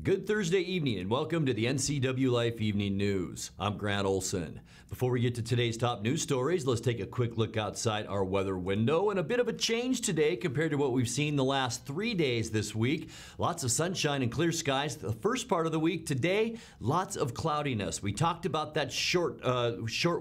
Good Thursday evening and welcome to the NCWLIFE Evening News. I'm Grant Olson. Before we get to today's top news stories, let's take a quick look outside our weather window, and a bit of a change today compared to what we've seen the last 3 days this week. Lots of sunshine and clear skies the first part of the week. Today, lots of cloudiness. We talked about that short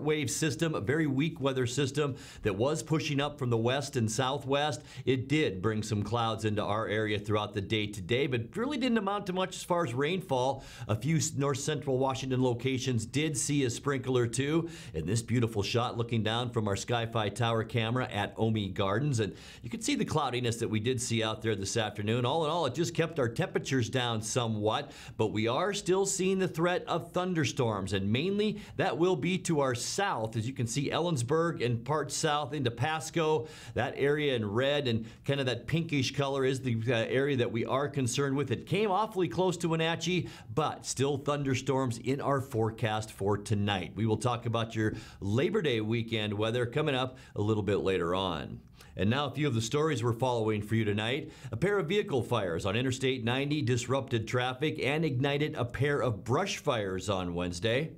wave system, a very weak weather system that was pushing up from the west and southwest. It did bring some clouds into our area throughout the day today, but really didn't amount to much as far as rainfall. A few north central Washington locations did see a sprinkle or two. In this beautiful shot looking down from our Sky-Fi Tower camera at Omi Gardens, and you can see the cloudiness that we did see out there this afternoon. All in all, it just kept our temperatures down somewhat, but we are still seeing the threat of thunderstorms, and mainly that will be to our south. As you can see, Ellensburg and parts south into Pasco, that area in red and kind of that pinkish color is the area that we are concerned with. It came awfully close to Wenatchee, but still thunderstorms in our forecast for tonight. We will talk about your Labor Day weekend weather coming up a little bit later on. And now a few of the stories we're following for you tonight. A pair of vehicle fires on Interstate 90 disrupted traffic and ignited a pair of brush fires on Wednesday.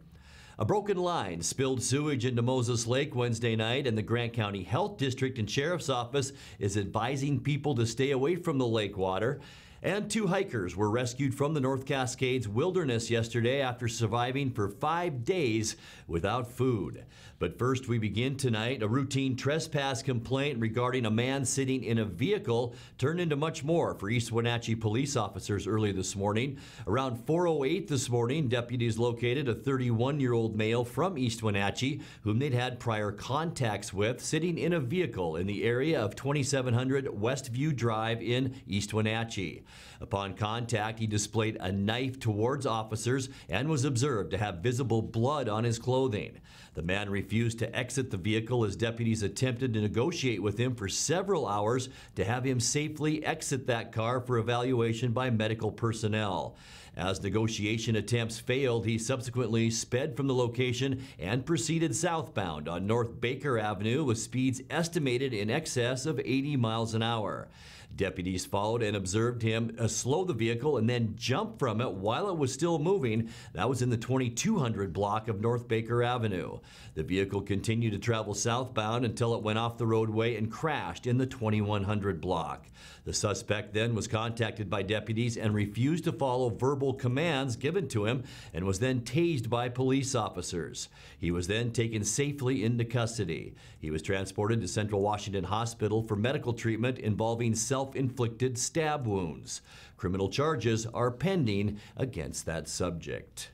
A broken line spilled sewage into Moses Lake Wednesday night, and the Grant County Health District and Sheriff's Office is advising people to stay away from the lake water. And 2 hikers were rescued from the North Cascades wilderness yesterday after surviving for 5 days without food. But first, we begin tonight. A routine trespass complaint regarding a man sitting in a vehicle turned into much more for East Wenatchee police officers early this morning. Around 4:08 this morning, deputies located a 31-year-old male from East Wenatchee whom they'd had prior contacts with sitting in a vehicle in the area of 2700 Westview Drive in East Wenatchee. Upon contact, he displayed a knife towards officers and was observed to have visible blood on his clothing. The man refused to exit the vehicle as deputies attempted to negotiate with him for several hours to have him safely exit that car for evaluation by medical personnel. As negotiation attempts failed, he subsequently sped from the location and proceeded southbound on North Baker Avenue with speeds estimated in excess of 80 miles an hour. Deputies followed and observed him slow the vehicle and then jump from it while it was still moving. That was in the 2200 block of North Baker Avenue. The vehicle continued to travel southbound until it went off the roadway and crashed in the 2100 block. The suspect then was contacted by deputies and refused to follow verbal commands given to him and was then tased by police officers. He was then taken safely into custody. He was transported to Central Washington Hospital for medical treatment involving self-inflicted stab wounds. Criminal charges are pending against that subject.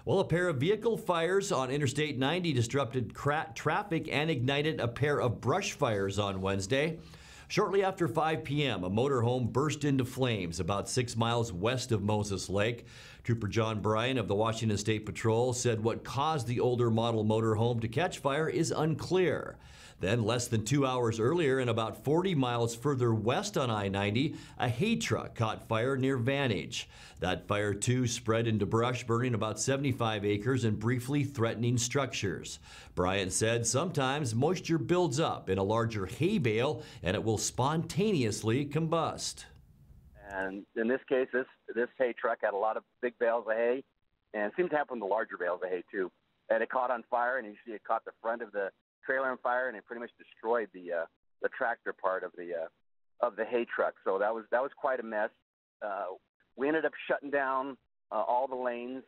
Well, a pair of vehicle fires on Interstate 90 disrupted traffic and ignited a pair of brush fires on Wednesday. Shortly after 5 p.m., a motorhome burst into flames about 6 miles west of Moses Lake. Trooper John Bryan of the Washington State Patrol said what caused the older model motorhome to catch fire is unclear. Then, less than 2 hours earlier and about 40 miles further west on I-90, a hay truck caught fire near Vantage. That fire, too, spread into brush, burning about 75 acres and briefly threatening structures. Bryant said sometimes moisture builds up in a larger hay bale and it will spontaneously combust. And in this case, this hay truck had a lot of big bales of hay, and it seemed to happen to larger bales of hay, too. And it caught on fire, and you see it caught the front of the trailer on fire, and it pretty much destroyed the tractor part of the hay truck. So that was quite a mess. We ended up shutting down all the lanes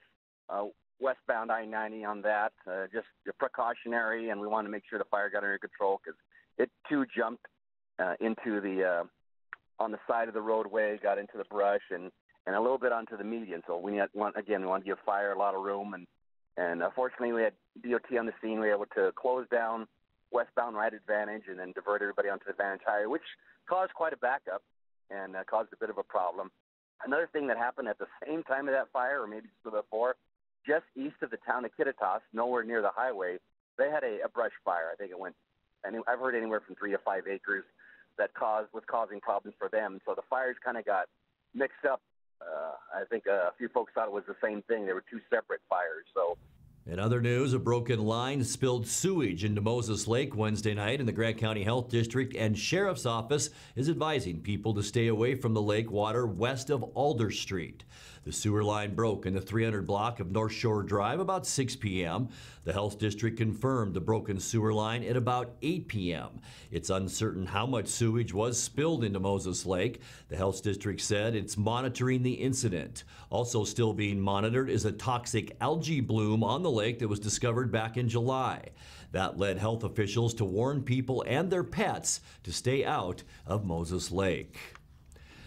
westbound I-90 on that, just precautionary, and we wanted to make sure the fire got under control because it too jumped into the on the side of the roadway, got into the brush, and a little bit onto the median. So we want to give fire a lot of room, and fortunately we had DOT on the scene. We were able to close down westbound right Advantage and then divert everybody onto the Advantage Highway, which caused quite a backup and caused a bit of a problem. Another thing that happened at the same time of that fire, or maybe just before, just east of the town of Kittitas, nowhere near the highway, they had a brush fire. I think it went, I've heard anywhere from 3 to 5 acres that was causing problems for them. So the fires kind of got mixed up. I think a few folks thought it was the same thing. They were 2 separate fires. So In other news, a broken line spilled sewage into Moses Lake Wednesday night, and the Grant County Health District and Sheriff's Office is advising people to stay away from the lake water west of Alder Street. The sewer line broke in the 300 block of North Shore Drive about 6 p.m. The health district confirmed the broken sewer line at about 8 p.m. It's uncertain how much sewage was spilled into Moses Lake. The health district said it's monitoring the incident. Also still being monitored is a toxic algae bloom on the lake that was discovered back in July. That led health officials to warn people and their pets to stay out of Moses Lake.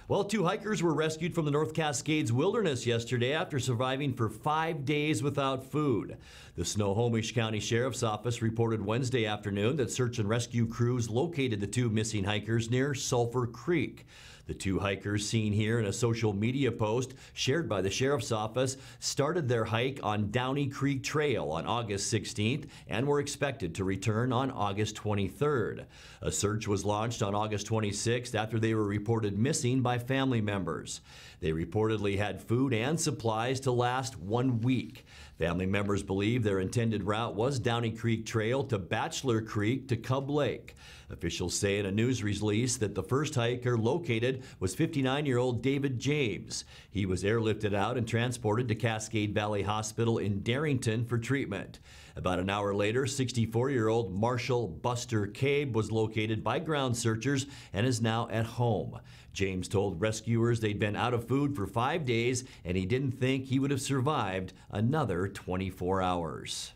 Well, 2 hikers were rescued from the North Cascades wilderness yesterday after surviving for 5 days without food. The Snohomish County Sheriff's Office reported Wednesday afternoon that search and rescue crews located the 2 missing hikers near Sulphur Creek. The 2 hikers seen here in a social media post shared by the Sheriff's Office started their hike on Downey Creek Trail on August 16th and were expected to return on August 23rd. A search was launched on August 26th after they were reported missing by family members. They reportedly had food and supplies to last 1 week. Family members believe their intended route was Downey Creek Trail to Bachelor Creek to Cub Lake. Officials say in a news release that the first hiker located was 59-year-old David James. He was airlifted out and transported to Cascade Valley Hospital in Darrington for treatment. About an hour later, 64-year-old Marshall Buster Cabe was located by ground searchers and is now at home. James told rescuers they'd been out of food for 5 days and he didn't think he would have survived another 24 hours.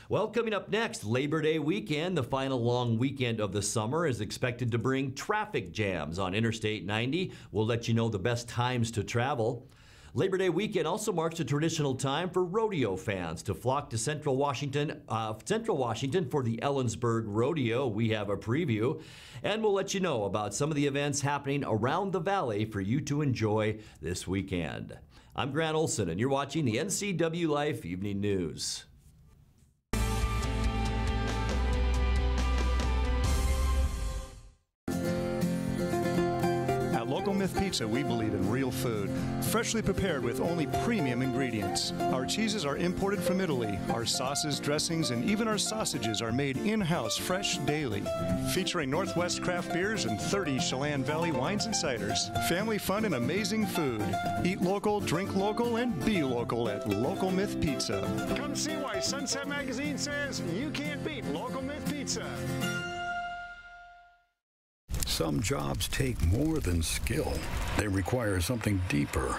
Well, coming up next, Labor Day weekend, the final long weekend of the summer, is expected to bring traffic jams on Interstate 90. We'll let you know the best times to travel. Labor Day weekend also marks a traditional time for rodeo fans to flock to Central Washington for the Ellensburg Rodeo. We have a preview, and we'll let you know about some of the events happening around the valley for you to enjoy this weekend. I'm Grant Olson, and you're watching the NCWLIFE Evening News. Local Myth Pizza, we believe in real food, freshly prepared with only premium ingredients. Our cheeses are imported from Italy. Our sauces, dressings, and even our sausages are made in-house fresh daily. Featuring Northwest craft beers and 30 Chelan Valley wines and ciders. Family fun and amazing food. Eat local, drink local, and be local at Local Myth Pizza. Come see why Sunset Magazine says you can't beat Local Myth Pizza. Some jobs take more than skill. They require something deeper,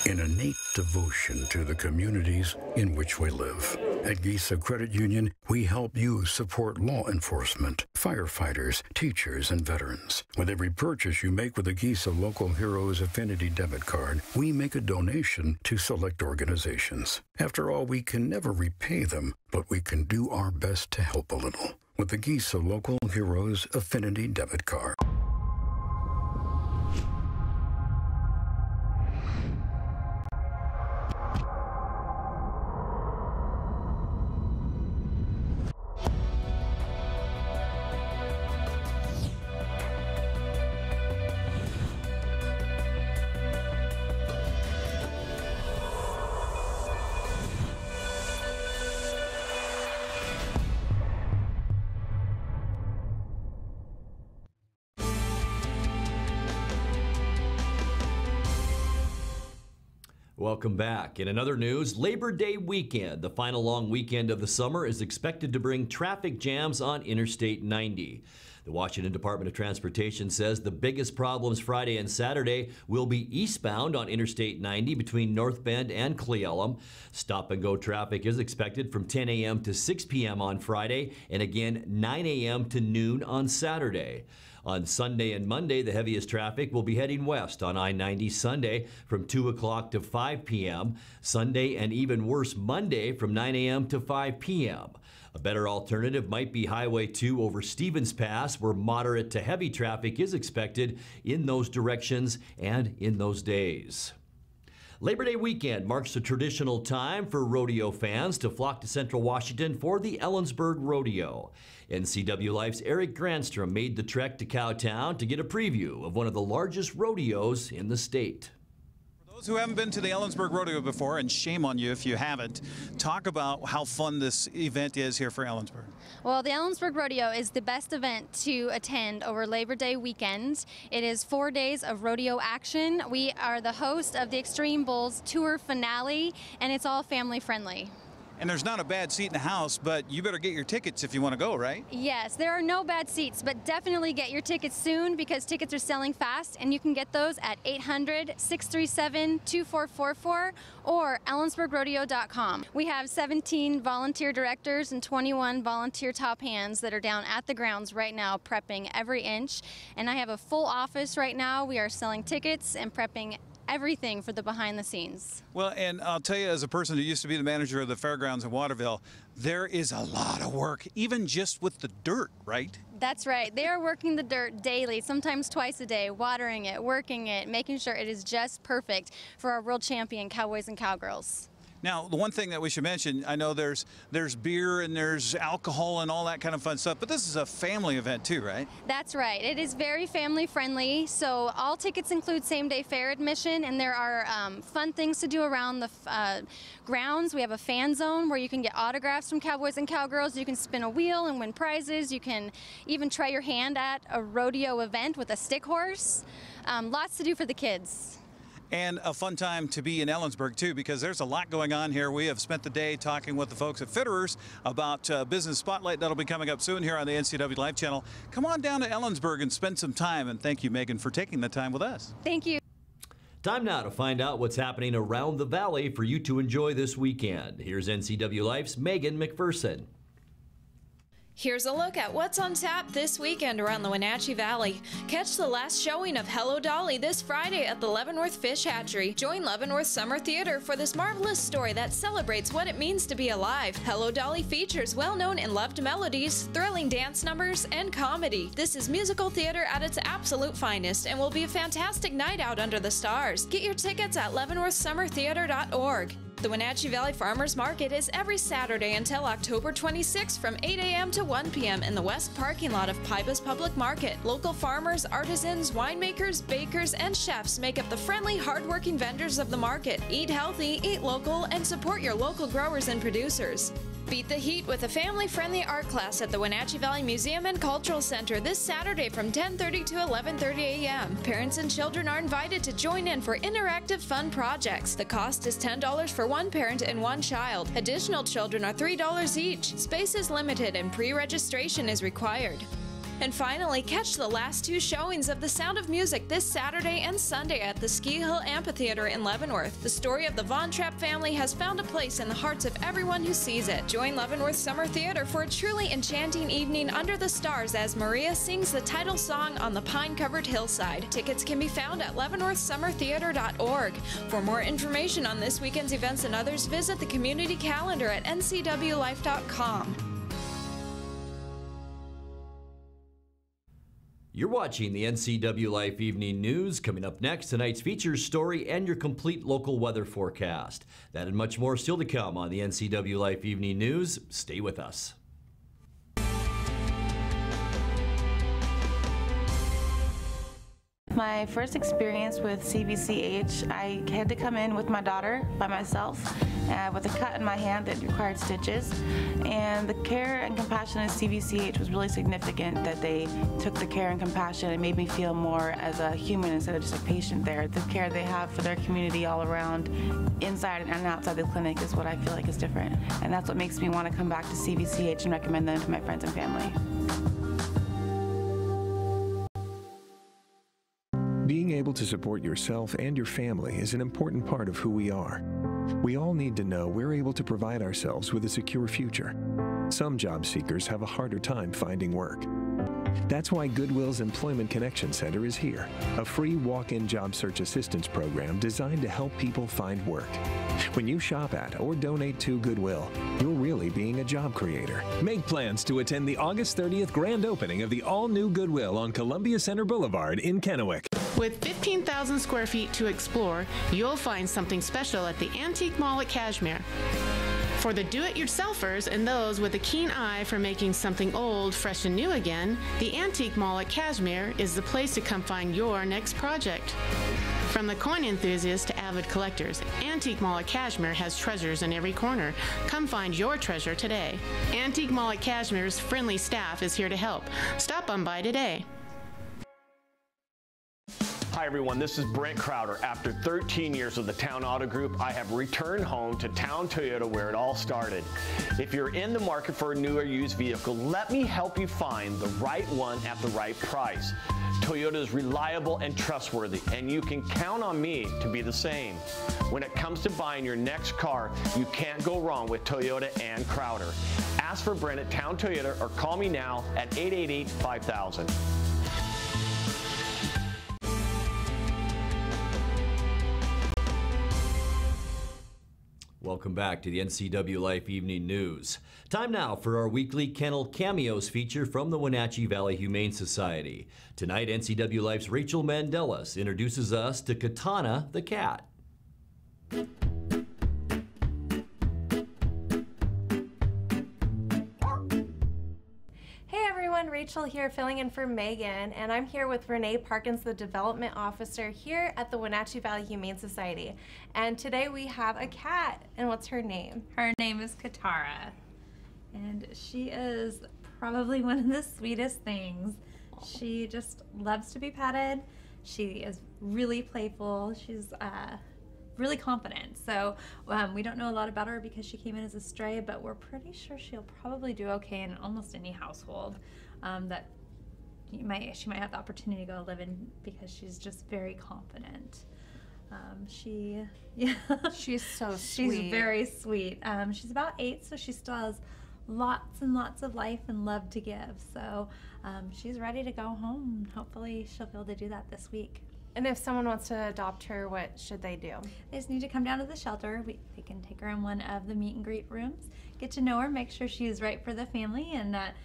an innate devotion to the communities in which we live. At Gisa Credit Union, we help you support law enforcement, firefighters, teachers, and veterans. With every purchase you make with a Gisa Local Heroes Affinity debit card, we make a donation to select organizations. After all, we can never repay them, but we can do our best to help a little with the Gisa Local Heroes Affinity debit card. Welcome back. In another news, Labor Day weekend, the final long weekend of the summer, is expected to bring traffic jams on Interstate 90. The Washington Department of Transportation says the biggest problems Friday and Saturday will be eastbound on Interstate 90 between North Bend and Cle Elum. Stop-and-go traffic is expected from 10 a.m. to 6 p.m. on Friday and again 9 a.m. to noon on Saturday. On Sunday and Monday, the heaviest traffic will be heading west on I-90 Sunday from 2 o'clock to 5 p.m. Sunday and even worse Monday from 9 a.m. to 5 p.m. A better alternative might be Highway 2 over Stevens Pass, where moderate to heavy traffic is expected in those directions and in those days. Labor Day weekend marks a traditional time for rodeo fans to flock to Central Washington for the Ellensburg Rodeo. NCWLIFE's Eric Granstrom made the trek to Cowtown to get a preview of one of the largest rodeos in the state. For Those who haven't been to the Ellensburg Rodeo before, and shame on you if you haven't, talk about how fun this event is here for Ellensburg. Well, the Ellensburg Rodeo is the best event to attend over Labor Day weekend. It is 4 days of rodeo action. We are the host of the Extreme Bulls Tour finale, and it's all family friendly. And there's not a bad seat in the house, but you better get your tickets if you want to go, right? Yes, there are no bad seats, but definitely get your tickets soon because tickets are selling fast, and you can get those at 800-637-2444 or ellensburgrodeo.com. We have 17 volunteer directors and 21 volunteer top hands that are down at the grounds right now prepping every inch, and I have a full office right now. We are selling tickets and prepping everything for the behind the scenes. Well, and I'll tell you, as a person who used to be the manager of the fairgrounds in Waterville, there is a lot of work, even just with the dirt, right? That's right. They are working the dirt daily, sometimes twice a day, watering it, working it, making sure it is just perfect for our world champion cowboys and cowgirls. Now, the one thing that we should mention, I know there's beer and there's alcohol and all that kind of fun stuff, but this is a family event too, right? That's right. It is very family friendly, so all tickets include same-day fair admission, and there are fun things to do around the grounds. We have a fan zone where you can get autographs from cowboys and cowgirls. You can spin a wheel and win prizes. You can even try your hand at a rodeo event with a stick horse. Lots to do for the kids. And a fun time to be in Ellensburg, too, because there's a lot going on here. We have spent the day talking with the folks at Fitterers about Business Spotlight that'll be coming up soon here on the NCW Life channel. Come on down to Ellensburg and spend some time. And thank you, Megan, for taking the time with us. Thank you. Time now to find out what's happening around the valley for you to enjoy this weekend. Here's NCW Life's Megan McPherson. Here's a look at what's on tap this weekend around the Wenatchee Valley. Catch the last showing of Hello Dolly this Friday at the Leavenworth Fish Hatchery. Join Leavenworth Summer Theater for this marvelous story that celebrates what it means to be alive. Hello Dolly features well-known and loved melodies, thrilling dance numbers, and comedy. This is musical theater at its absolute finest and will be a fantastic night out under the stars. Get your tickets at leavenworthsummertheater.org. The Wenatchee Valley Farmers Market is every Saturday until October 26 from 8 a.m. to 1 p.m. in the west parking lot of Pybus Public Market. Local farmers, artisans, winemakers, bakers, and chefs make up the friendly, hardworking vendors of the market. Eat healthy, eat local, and support your local growers and producers. Beat the heat with a family-friendly art class at the Wenatchee Valley Museum and Cultural Center this Saturday from 10:30 to 11:30 a.m. Parents and children are invited to join in for interactive fun projects. The cost is $10 for one parent and one child. Additional children are $3 each. Space is limited and pre-registration is required. And finally, catch the last two showings of The Sound of Music this Saturday and Sunday at the Ski Hill Amphitheater in Leavenworth. The story of the Von Trapp family has found a place in the hearts of everyone who sees it. Join Leavenworth Summer Theater for a truly enchanting evening under the stars as Maria sings the title song on the pine-covered hillside. Tickets can be found at leavenworthsummertheater.org. For more information on this weekend's events and others, visit the community calendar at ncwlife.com. You're watching the NCW Life Evening News. Coming up next, tonight's features story and your complete local weather forecast. That and much more still to come on the NCW Life Evening News. Stay with us. My first experience with CVCH, I had to come in with my daughter by myself with a cut in my hand that required stitches. And the care and compassion of CVCH was really significant, that they took the care and compassion and made me feel more as a human instead of just a patient there. The care they have for their community all around, inside and outside the clinic, is what I feel like is different. And that's what makes me want to come back to CVCH and recommend them to my friends and family. Being able to support yourself and your family is an important part of who we are. We all need to know we're able to provide ourselves with a secure future. Some job seekers have a harder time finding work. That's why Goodwill's Employment Connection Center is here, a free walk-in job search assistance program designed to help people find work. When you shop at or donate to Goodwill, you're really being a job creator. Make plans to attend the August 30th grand opening of the all-new Goodwill on Columbia Center Boulevard in Kennewick. With 15,000 square feet to explore, you'll find something special at the Antique Mall at Cashmere. For the do-it-yourselfers and those with a keen eye for making something old fresh and new again, the Antique Mall at Cashmere is the place to come find your next project. From the coin enthusiast to avid collectors, Antique Mall at Cashmere has treasures in every corner. Come find your treasure today. Antique Mall at Cashmere's friendly staff is here to help. Stop on by today. Hi everyone, this is Brent Crowder. After 13 years with the Town Auto Group, I have returned home to Town Toyota where it all started. If you're in the market for a new or used vehicle, let me help you find the right one at the right price. Toyota is reliable and trustworthy, and you can count on me to be the same. When it comes to buying your next car, you can't go wrong with Toyota and Crowder. Ask for Brent at Town Toyota or call me now at 888-5000. Welcome back to the NCWLIFE Evening News. Time now for our weekly Kennel Cameos feature from the Wenatchee Valley Humane Society. Tonight, NCWLIFE's Rachel Mandelis introduces us to Katana the cat. Rachel here filling in for Megan, and I'm here with Renee Parkins, the Development Officer here at the Wenatchee Valley Humane Society. And today we have a cat, and what's her name? Her name is Katara, and she is probably one of the sweetest things. She just loves to be petted. She is really playful. She's really confident. So we don't know a lot about her because she came in as a stray, but we're pretty sure she'll probably do okay in almost any household that she might have the opportunity to go live in, because she's just very confident. She's so sweet. She's very sweet. She's about 8, so she still has lots and lots of life and love to give. So she's ready to go home. Hopefully she'll be able to do that this week. And if someone wants to adopt her, what should they do? They just need to come down to the shelter. They can take her in one of the meet and greet rooms, get to know her, make sure she's right for the family and that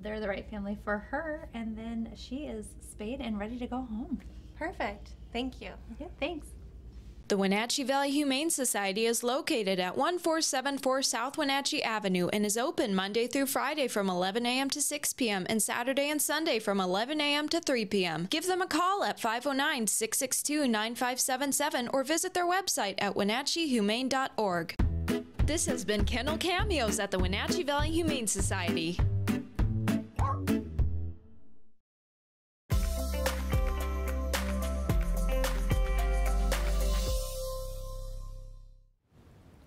they're the right family for her, and then she is spayed and ready to go home. Perfect. Thank you. Yeah, thanks. The Wenatchee Valley Humane Society is located at 1474 South Wenatchee Avenue and is open Monday through Friday from 11 a.m. to 6 p.m. and Saturday and Sunday from 11 a.m. to 3 p.m. Give them a call at 509-662-9577 or visit their website at wenatcheehumane.org. This has been Kennel Cameos at the Wenatchee Valley Humane Society.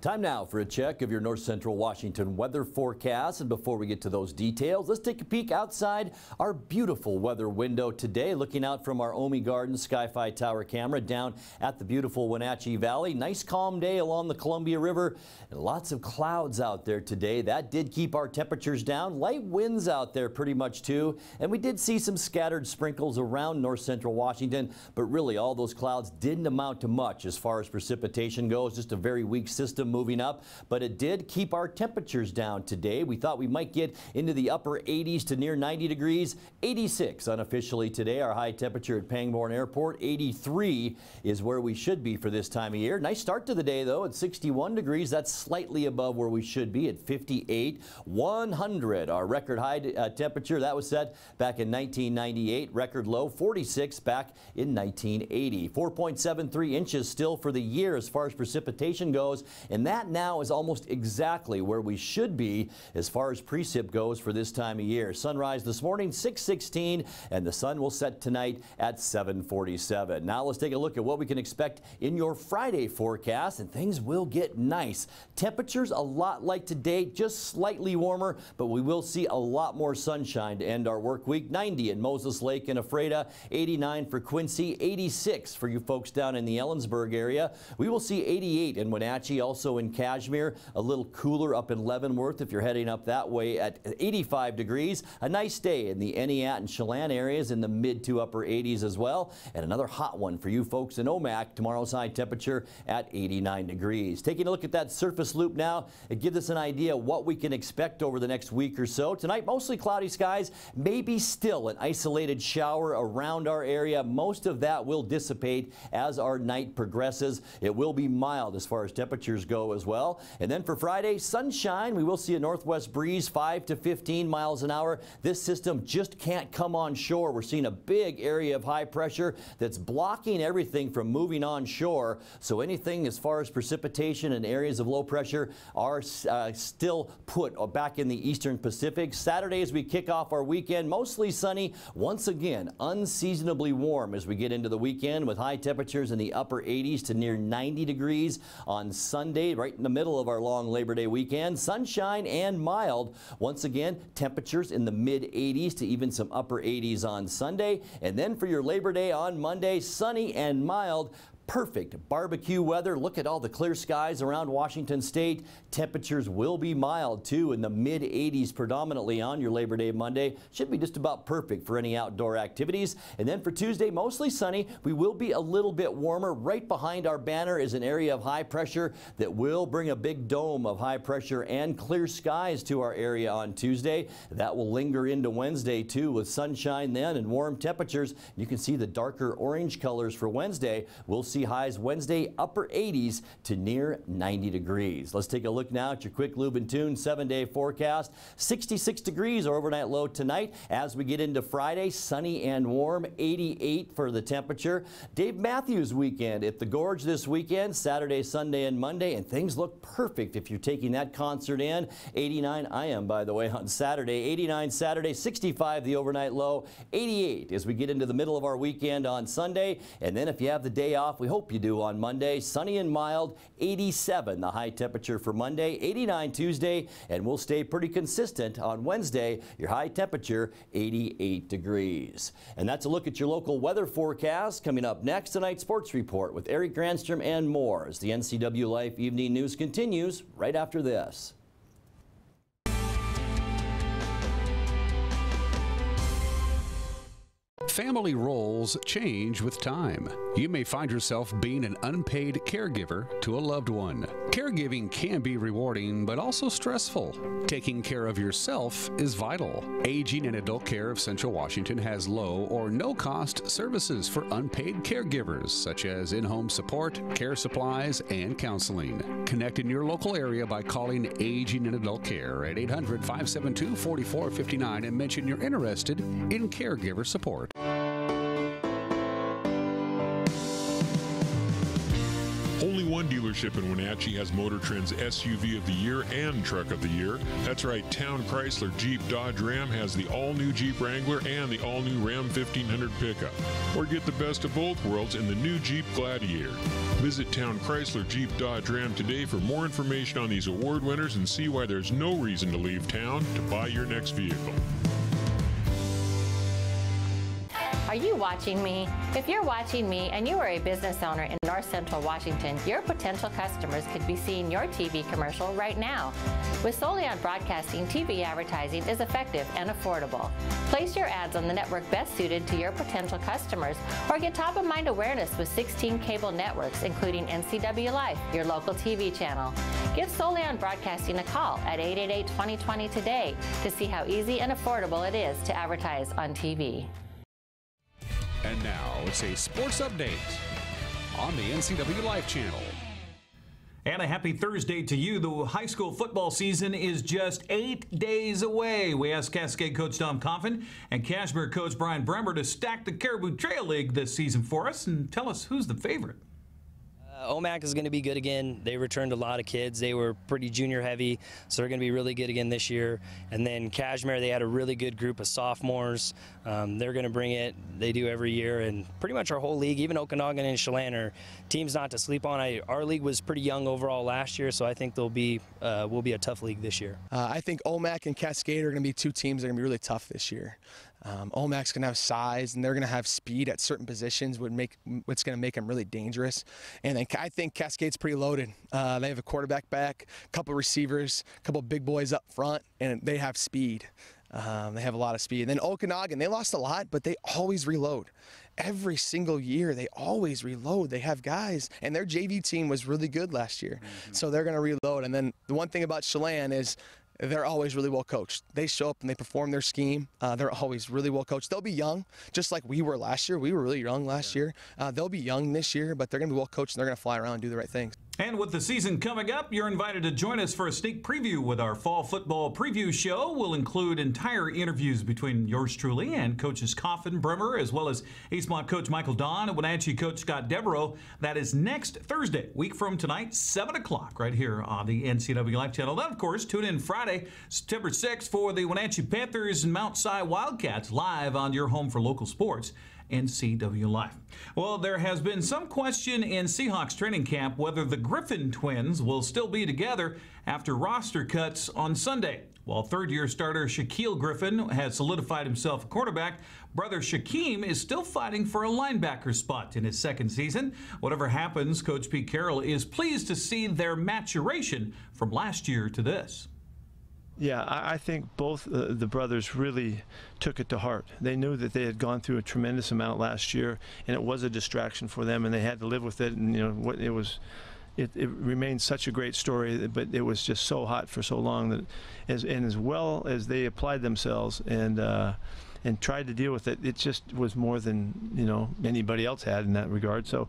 Time now for a check of your North Central Washington weather forecast. And before we get to those details, let's take a peek outside our beautiful weather window today, looking out from our Omi Garden Sky-Fi Tower camera down at the beautiful Wenatchee Valley. Nice calm day along the Columbia River and lots of clouds out there today. That did keep our temperatures down. Light winds out there pretty much too. And we did see some scattered sprinkles around North Central Washington, but really all those clouds didn't amount to much as far as precipitation goes. Just a very weak system moving up, but it did keep our temperatures down today. We thought we might get into the upper 80s to near 90 degrees. 86 unofficially today. Our high temperature at Pangborn Airport. 83 is where we should be for this time of year. Nice start to the day though at 61 degrees. That's slightly above where we should be at 58. 100, our record high temperature. That was set back in 1998. Record low 46 back in 1980. 4.73 inches still for the year as far as precipitation goes, and that now is almost exactly where we should be as far as precip goes for this time of year. Sunrise this morning 6:16, and the sun will set tonight at 7:47. Now let's take a look at what we can expect in your Friday forecast, and things will get nice. Temperatures a lot like today, just slightly warmer, but we will see a lot more sunshine to end our work week. 90 in Moses Lake and Ephrata, 89 for Quincy, 86 for you folks down in the Ellensburg area. We will see 88 in Wenatchee, also in Cashmere, a little cooler up in Leavenworth if you're heading up that way at 85 degrees. A nice day in the Eniat and Chelan areas in the mid to upper 80s as well. And another hot one for you folks in Omak. Tomorrow's high temperature at 89 degrees. Taking a look at that surface loop now, it gives us an idea what we can expect over the next week or so. Tonight, mostly cloudy skies, maybe still an isolated shower around our area. Most of that will dissipate as our night progresses. It will be mild as far as temperatures go snow as well. And then for Friday, sunshine. We will see a northwest breeze, 5 to 15 miles an hour. This system just can't come on shore. We're seeing a big area of high pressure that's blocking everything from moving on shore. So anything as far as precipitation and areas of low pressure are still put back in the eastern Pacific. Saturday, as we kick off our weekend, mostly sunny. Once again, unseasonably warm as we get into the weekend with high temperatures in the upper 80s to near 90 degrees on Sunday, right in the middle of our long Labor Day weekend. Sunshine and mild. Once again, temperatures in the mid 80s to even some upper 80s on Sunday. And then for your Labor Day on Monday, sunny and mild. Perfect barbecue weather. Look at all the clear skies around Washington State. Temperatures will be mild too, in the mid 80s predominantly on your Labor Day Monday. Should be just about perfect for any outdoor activities. And then for Tuesday, mostly sunny. We will be a little bit warmer. Right behind our banner is an area of high pressure that will bring a big dome of high pressure and clear skies to our area on Tuesday. That will linger into Wednesday too, with sunshine then and warm temperatures. You can see the darker orange colors for Wednesday. We'll see highs Wednesday, upper 80s to near 90 degrees. Let's take a look now at your quick lube and tune 7-day forecast. 66 degrees our overnight low tonight. As we get into Friday, sunny and warm, 88 for the temperature. Dave Matthews weekend at the Gorge this weekend, Saturday, Sunday, and Monday, and things look perfect if you're taking that concert in. 89, I am, by the way, on Saturday. 89 Saturday, 65 the overnight low, 88 as we get into the middle of our weekend on Sunday. And then if you have the day off, we hope you do on Monday, sunny and mild, 87 the high temperature for Monday, 89 Tuesday, and we'll stay pretty consistent on Wednesday, your high temperature 88 degrees. And that's a look at your local weather forecast. Coming up next, tonight's sports report with Eric Granstrom and more as the NCWLIFE Evening News continues right after this. Family roles change with time. You may find yourself being an unpaid caregiver to a loved one. Caregiving can be rewarding, but also stressful. Taking care of yourself is vital. Aging and Adult Care of Central Washington has low or no cost services for unpaid caregivers, such as in-home support, care supplies, and counseling. Connect in your local area by calling Aging and Adult Care at 800-572-4459 and mention you're interested in caregiver support. Only one dealership in Wenatchee has Motor Trend's SUV of the Year and Truck of the Year. That's right, Town Chrysler Jeep Dodge Ram has the all-new Jeep Wrangler and the all-new Ram 1500 pickup. Or get the best of both worlds in the new Jeep Gladiator. Visit Town Chrysler Jeep Dodge Ram today for more information on these award winners and see why there's no reason to leave town to buy your next vehicle. Are you watching me? If you're watching me and you are a business owner in North Central Washington, your potential customers could be seeing your TV commercial right now. With Solion Broadcasting, TV advertising is effective and affordable. Place your ads on the network best suited to your potential customers or get top-of-mind awareness with 16 cable networks, including NCWLIFE, your local TV channel. Give Solion Broadcasting a call at 888-2020 today to see how easy and affordable it is to advertise on TV. And now it's a sports update on the NCWLIFE channel. And a happy Thursday to you. The high school football season is just 8 days away. We asked Cascade coach Tom Coffin and Cashmere coach Brian Bremer to stack the Caribou Trail League this season for us and tell us who's the favorite. OMAC is going to be good again. They returned a lot of kids. They were pretty junior heavy, so they're going to be really good again this year. And then Cashmere, they had a really good group of sophomores. They're going to bring it. They do every year. And pretty much our whole league, even Okanagan and Chelan, are teams not to sleep on. Our league was pretty young overall last year, so I think we'll be a tough league this year. I think OMAC and Cascade are going to be two teams that are going to be really tough this year. OMAC's going to have size, and they're going to have speed at certain positions, what's going to make them really dangerous. And then I think Cascade's pretty loaded. They have a quarterback back, a couple receivers, a couple big boys up front, and they have speed. They have a lot of speed. And then Okanagan, they lost a lot, but they always reload. Every single year, they always reload. They have guys, and their JV team was really good last year. So they're going to reload. And then the one thing about Chelan is they're always really well coached. They show up and they perform their scheme. They're always really well coached. They'll be young, just like we were last year. We were really young last year. They'll be young this year, but they're going to be well coached and they're going to fly around and do the right things. And with the season coming up, you're invited to join us for a sneak preview with our fall football preview show. We'll include entire interviews between yours truly and coaches Coffin, Bremer, as well as Eastmont coach Michael Don and Wenatchee coach Scott Devereaux. That is next Thursday, week from tonight, 7 o'clock, right here on the NCWLIFE channel. Then, of course, tune in Friday, September 6th for the Wenatchee Panthers and Mount Si Wildcats live on your home for local sports, NCWLIFE. Well, there has been some question in Seahawks training camp whether the Griffin twins will still be together after roster cuts on Sunday. While third-year starter Shaquille Griffin has solidified himself a quarterback, brother Shaquem is still fighting for a linebacker spot in his second season. Whatever happens, Coach Pete Carroll is pleased to see their maturation from last year to this. Yeah, I think both the brothers really took it to heart. They knew that they had gone through a tremendous amount last year, and it was a distraction for them, and they had to live with it. And you know what it was. It remains such a great story, but it was just so hot for so long that, as well as they applied themselves and tried to deal with it, it just was more than anybody else had in that regard. So.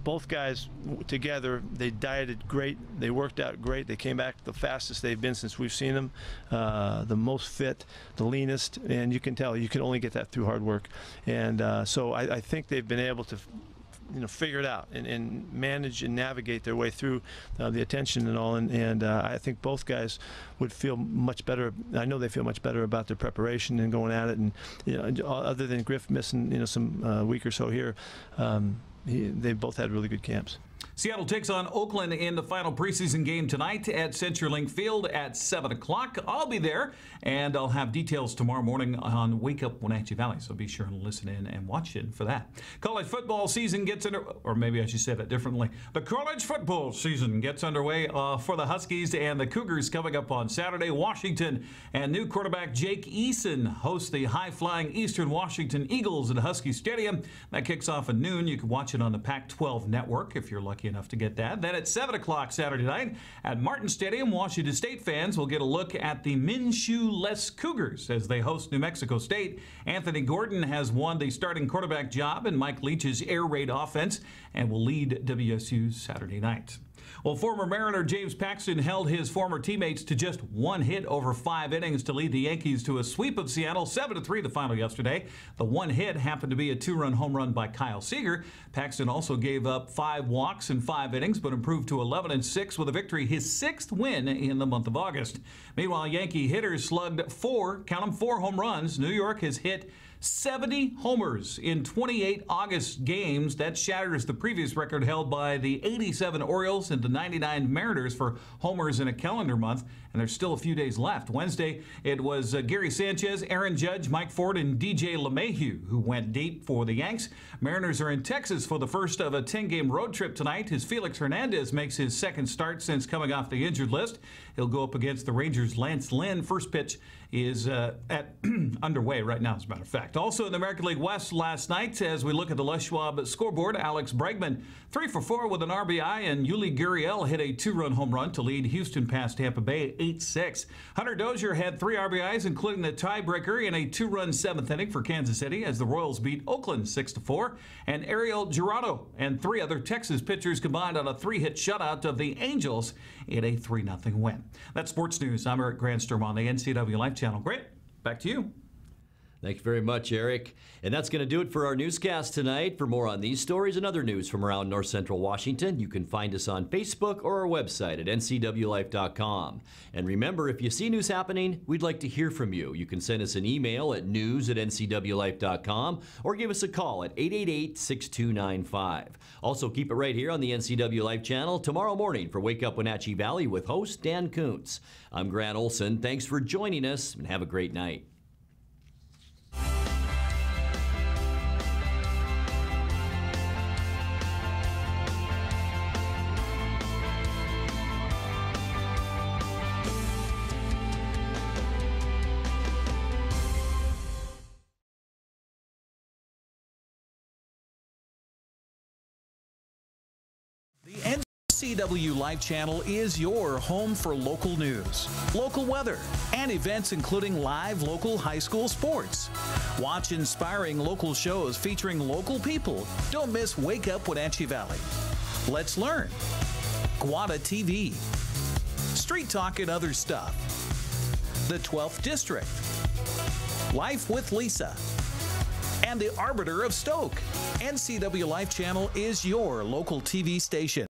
Both guys together, they dieted great, they worked out great, they came back the fastest they've been since we've seen them, the most fit, the leanest, and you can tell you can only get that through hard work. And so I think they've been able to figure it out and manage and navigate their way through the attention and all. And I think both guys would feel much better. I know they feel much better about their preparation and going at it. And other than Griff missing some week or so here, they both had really good camps. Seattle takes on Oakland in the final preseason game tonight at CenturyLink Field at 7 o'clock. I'll be there, and I'll have details tomorrow morning on Wake Up Wenatchee Valley, so be sure to listen in and watch in for that. College football season gets under, or maybe I should say that differently. The college football season gets underway for the Huskies and the Cougars coming up on Saturday. Washington and new quarterback Jake Eason host the high-flying Eastern Washington Eagles at Husky Stadium. That kicks off at noon. You can watch it on the Pac-12 network if you're lucky enough to get that. Then at 7 o'clock Saturday night at Martin Stadium, Washington State fans will get a look at the Minshew-less Cougars as they host New Mexico State. Anthony Gordon has won the starting quarterback job in Mike Leach's air raid offense and will lead WSU Saturday night. Well, former Mariner James Paxton held his former teammates to just one hit over 5 innings to lead the Yankees to a sweep of Seattle, 7-3 the final yesterday. The one hit happened to be a 2-run home run by Kyle Seager. Paxton also gave up 5 walks in 5 innings, but improved to 11-6 with a victory, his 6th win in the month of August. Meanwhile, Yankee hitters slugged 4 home runs. New York has hit 70 homers in 28 August games. That shatters the previous record held by the 87 Orioles and the 99 Mariners for homers in a calendar month, and there's still a few days left. Wednesday, it was Gary Sanchez, Aaron Judge, Mike Ford, and DJ LeMahieu who went deep for the Yanks. Mariners are in Texas for the first of a 10-game road trip tonight as Felix Hernandez makes his second start since coming off the injured list. He'll go up against the Rangers' Lance Lynn. First pitch is underway right now, as a matter of fact. Also in the American League West last night, as we look at the Les Schwab scoreboard, Alex Bregman 3 for 4 with an RBI, and Yuli Gurriel hit a 2-run home run to lead Houston past Tampa Bay 8-6. Hunter Dozier had 3 RBIs, including the tiebreaker in a 2-run 7th inning for Kansas City as the Royals beat Oakland 6-4. And Ariel Jurado and 3 other Texas pitchers combined on a 3-hit shutout of the Angels in a 3-0 win. That's sports news. I'm Eric Granstrom on the NCWLIFE channel. Great. Back to you. Thank you very much, Eric. And that's going to do it for our newscast tonight. For more on these stories and other news from around North Central Washington, you can find us on Facebook or our website at ncwlife.com. And remember, if you see news happening, we'd like to hear from you. You can send us an email at news@ncwlife.com or give us a call at 888-6295. Also, keep it right here on the NCWLIFE channel tomorrow morning for Wake Up Wenatchee Valley with host Dan Kuntz. I'm Grant Olson. Thanks for joining us, and have a great night. NCW Life Channel is your home for local news, local weather, and events including live local high school sports. Watch inspiring local shows featuring local people. Don't miss Wake Up Wenatchee Valley. Let's learn. Guada TV. Street Talk and Other Stuff. The 12th District. Life with Lisa. And the Arbiter of Stoke. NCW Life Channel is your local TV station.